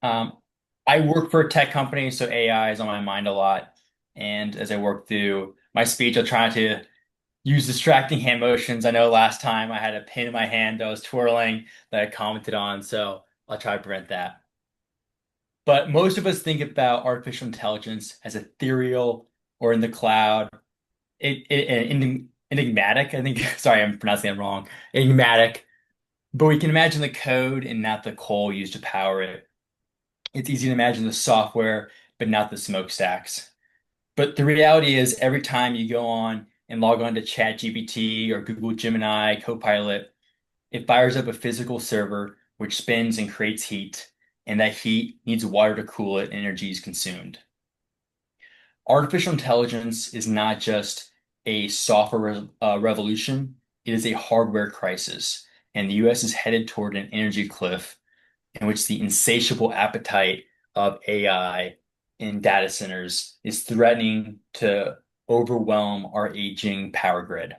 Um, I work for a tech company, so AI is on my mind a lot. And as I work through my speech, I'll try to use distracting hand motions. I know last time I had a pin in my hand that I was twirling that I commented on, so I'll try to prevent that. But most of us think about artificial intelligence as ethereal or in the cloud. Enigmatic, I think. Sorry, I'm pronouncing it wrong. Enigmatic, but we can imagine the code and not the coal used to power it. It's easy to imagine the software, but not the smokestacks. But the reality is, every time you go on and log on to ChatGPT or Google Gemini, Copilot, it fires up a physical server which spins and creates heat, and that heat needs water to cool it, and energy is consumed. Artificial intelligence is not just a revolution, it is a hardware crisis, and the US is headed toward an energy cliff in which the insatiable appetite of AI in data centers is threatening to overwhelm our aging power grid.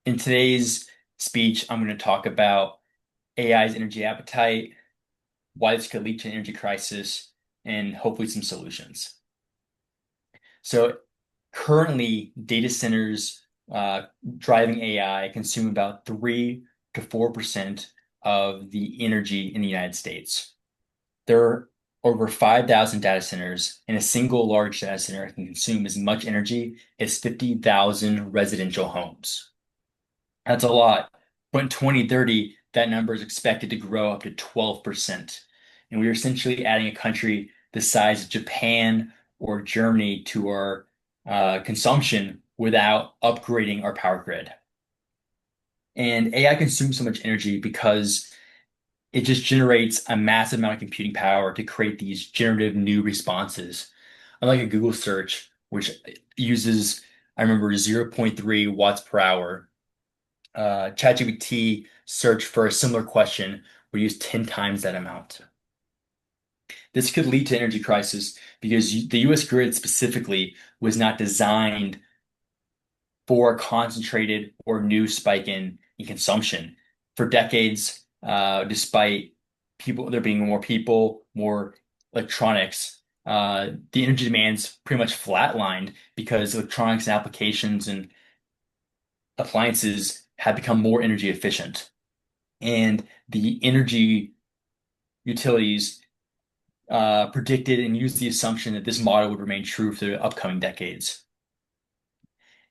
In today's speech, I'm going to talk about AI's energy appetite, why this could lead to an energy crisis, and hopefully some solutions. So, currently, data centers driving AI consume about 3 to 4% of the energy in the United States. There are over 5,000 data centers, and a single large data center can consume as much energy as 50,000 residential homes. That's a lot. But in 2030, that number is expected to grow up to 12%. And we are essentially adding a country the size of Japan or Germany to our consumption without upgrading our power grid. And AI consumes so much energy because it just generates a massive amount of computing power to create these generative new responses. Unlike a Google search, which uses, I remember, zero point 0.3 watts per hour, ChatGPT search for a similar question would use 10 times that amount. This could lead to energy crisis because the US grid specifically was not designed for a concentrated or new spike in consumption. For decades, despite there being more people, more electronics, the energy demands pretty much flatlined because electronics and applications and appliances have become more energy efficient. And the energy utilities predicted and used the assumption that this model would remain true for the upcoming decades.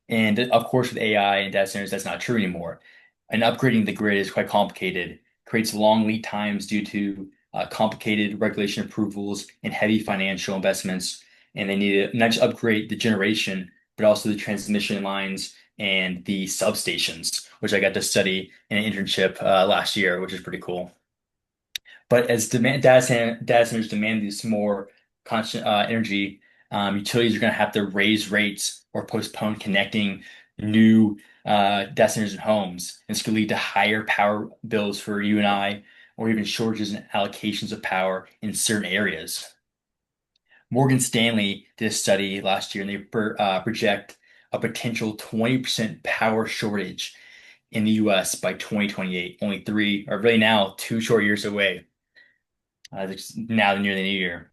And of course, with AI and data centers, that's not true anymore. And upgrading the grid is quite complicated, creates long lead times due to complicated regulation approvals and heavy financial investments. And they need to not just upgrade the generation, but also the transmission lines and the substations, which I got to study in an internship last year, which is pretty cool. But as data centers demand this more constant energy, utilities are going to have to raise rates or postpone connecting new data centers and homes. This could lead to higher power bills for you and I, or even shortages in allocations of power in certain areas. Morgan Stanley did a study last year, and they project a potential 20% power shortage in the US by 2028, only three, or really now 2 short years away. It's now near the new year.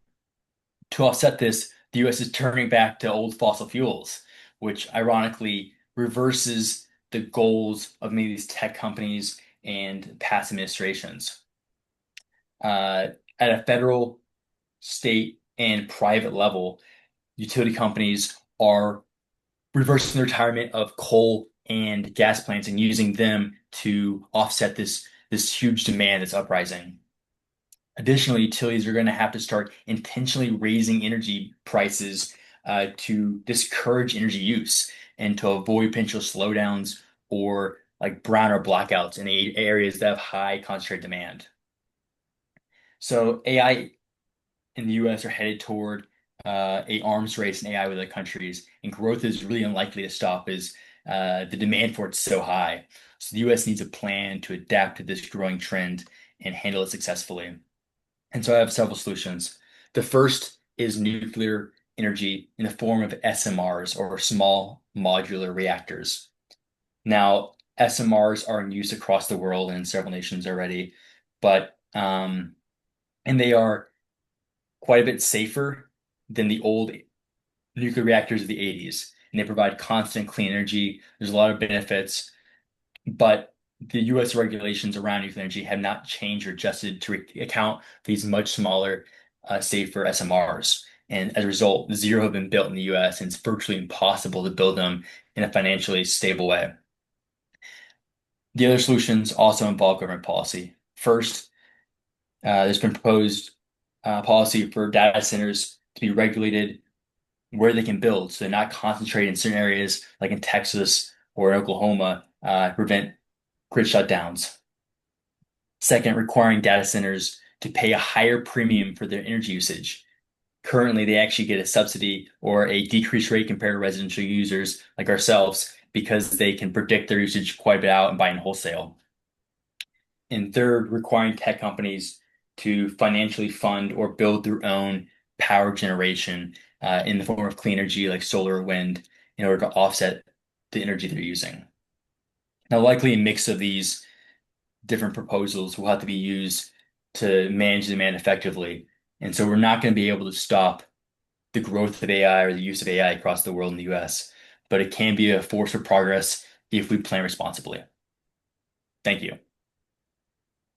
To offset this, the US is turning back to old fossil fuels, which ironically reverses the goals of many of these tech companies and past administrations. At a federal, state, and private level, utility companies are reversing the retirement of coal and gas plants and using them to offset this huge demand that's uprising. Additionally, utilities are going to have to start intentionally raising energy prices to discourage energy use and to avoid potential slowdowns or like brown or blackouts in areas that have high concentrated demand. So AI in the US are headed toward a arms race in AI with other countries, and growth is really unlikely to stop as the demand for it's so high. So the US needs a plan to adapt to this growing trend and handle it successfully. And so I have several solutions. The first is nuclear energy in the form of SMRs or small modular reactors. Now, SMRs are in use across the world and in several nations already, but and they are quite a bit safer than the old nuclear reactors of the 80s. And they provide constant clean energy. There's a lot of benefits, but the US regulations around nuclear energy have not changed or adjusted to account for these much smaller, safer SMRs. And as a result, zero have been built in the US, and it's virtually impossible to build them in a financially stable way. The other solutions also involve government policy. First, there's been proposed policy for data centers to be regulated where they can build, so they're not concentrated in certain areas like in Texas or in Oklahoma, prevent grid shutdowns. Second, requiring data centers to pay a higher premium for their energy usage. Currently, they actually get a subsidy or a decreased rate compared to residential users like ourselves because they can predict their usage quite a bit out and buy in wholesale. And third, requiring tech companies to financially fund or build their own power generation in the form of clean energy like solar or wind in order to offset the energy they're using. Now, likely a mix of these different proposals will have to be used to manage demand effectively. And so we're not going to be able to stop the growth of AI or the use of AI across the world in the US, but it can be a force for progress if we plan responsibly. Thank you.